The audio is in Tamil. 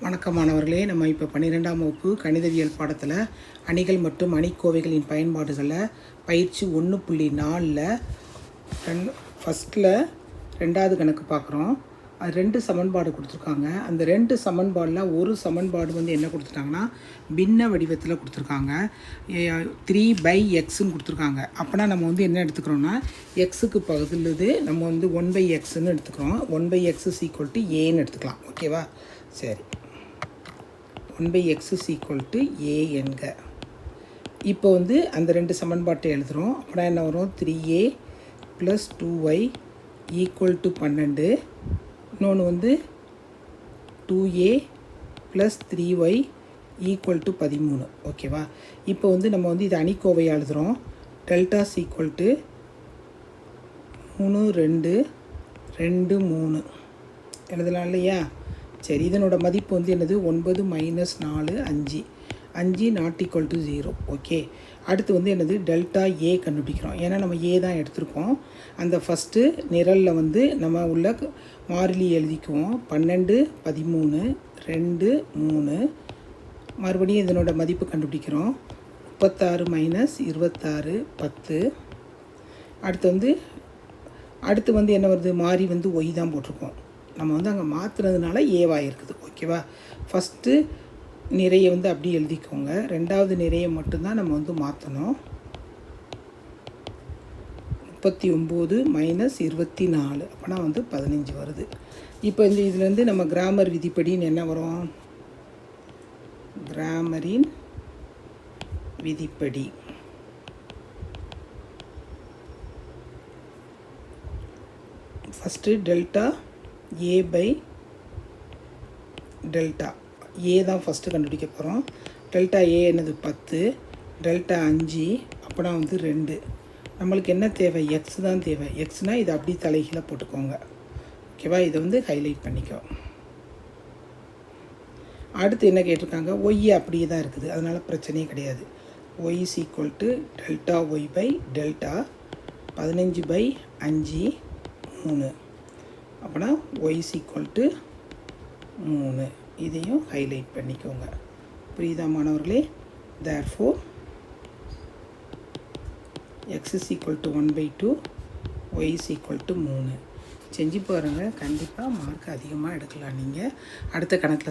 வணக்கம் மாணவர்களே, நம்ம இப்போ 12ஆம் வகுப்பு கணிதவியல் பாடத்தில் அணிகள் மற்றும் அணிக்கோவைகளின் பயன்பாடுகளில் பயிற்சி 1.4ல் ஃபஸ்ட்டில் ரெண்டாவது கணக்கு பார்க்குறோம். அது 2 சமன்பாடு கொடுத்துருக்காங்க. அந்த 2 சமன்பாடில் ஒரு சமன்பாடு வந்து என்ன கொடுத்துட்டாங்கன்னா பின்ன வடிவத்தில் கொடுத்துருக்காங்க. 3/xன்னு கொடுத்துருக்காங்க. அப்போனா நம்ம வந்து என்ன எடுத்துக்கிறோன்னா எக்ஸுக்கு பகுதிலுது நம்ம வந்து 1/xன்னு எடுத்துக்கிறோம். 1/x = aன்னு எடுத்துக்கலாம். ஓகேவா? சரி, 1/x = a என்க. இப்போ வந்து அந்த 2 சமன்பாட்டை எழுதுகிறோம். அப்படின்னா என்ன வரும்? 3a + 2y = 12. இன்னொன்று வந்து 2a + 3y = 13. ஓகேவா? இப்போ வந்து நம்ம வந்து இது அணிக்கோவையை எழுதுகிறோம். டெல்டா = 3 2 2 3 எழுதலாம் இல்லையா? சரி, இதனோட மதிப்பு வந்து என்னது? 9 - 4 5 5 ≠ 0. ஓகே, அடுத்து வந்து என்னது? டெல்டா ஏ கண்டுபிடிக்கிறோம். ஏன்னா நம்ம ஏ தான் எடுத்திருக்கோம். அந்த ஃபஸ்ட்டு நிரலில் வந்து நம்ம உள்ள மாறிலி எழுதிக்குவோம். 12 13 2 3. மறுபடியும் இதனோட மதிப்பு கண்டுபிடிக்கிறோம். 36 - 26 10. அடுத்து வந்து என்ன வருது? மாறி வந்து ஒய் தான் போட்டிருக்கோம். நம்ம வந்து அங்கே மாற்றுறதுனால ஏவாக இருக்குது. ஓகேவா? ஃபஸ்ட்டு நிறையை வந்து அப்படி எழுதிக்கோங்க. ரெண்டாவது நிறையை மட்டும்தான் நம்ம வந்து மாற்றணும். 39 - 24 அப்படின்னா வந்து 15 வருது. இப்போ இந்த இதுலேருந்து நம்ம கிராமர் விதிப்படின்னு என்ன வரும்? கிராமரின் விதிப்படி ஃபஸ்ட்டு டெல்டா a/டெல்டா ஏ தான் ஃபஸ்ட்டு கண்டுபிடிக்க போகிறோம். டெல்டா ஏ என்னது? 10. டெல்டா 5 அப்படின்னா வந்து 2. நம்மளுக்கு என்ன தேவை? எக்ஸ் தான் தேவை. எக்ஸ்னால் இதை அப்படி தலைகீழ போட்டுக்கோங்க. ஓகேவா? இதை வந்து ஹைலைட் பண்ணிக்கோ. அடுத்து என்ன கேட்டிருக்காங்க? ஒய் அப்படியே தான் இருக்குது, அதனால் பிரச்சனையே கிடையாது. Y = delta Y delta 15/5 3. அப்படின்னா ஒய் = 3. இதையும் ஹைலைட் பண்ணிக்கோங்க. புரியுதா மாணவர்களே? therefore x = 1/2 y = 3. செஞ்சு பாருங்கள், கண்டிப்பாக மார்க் அதிகமாக எடுக்கலாம். நீங்கள் அடுத்த கணக்கில்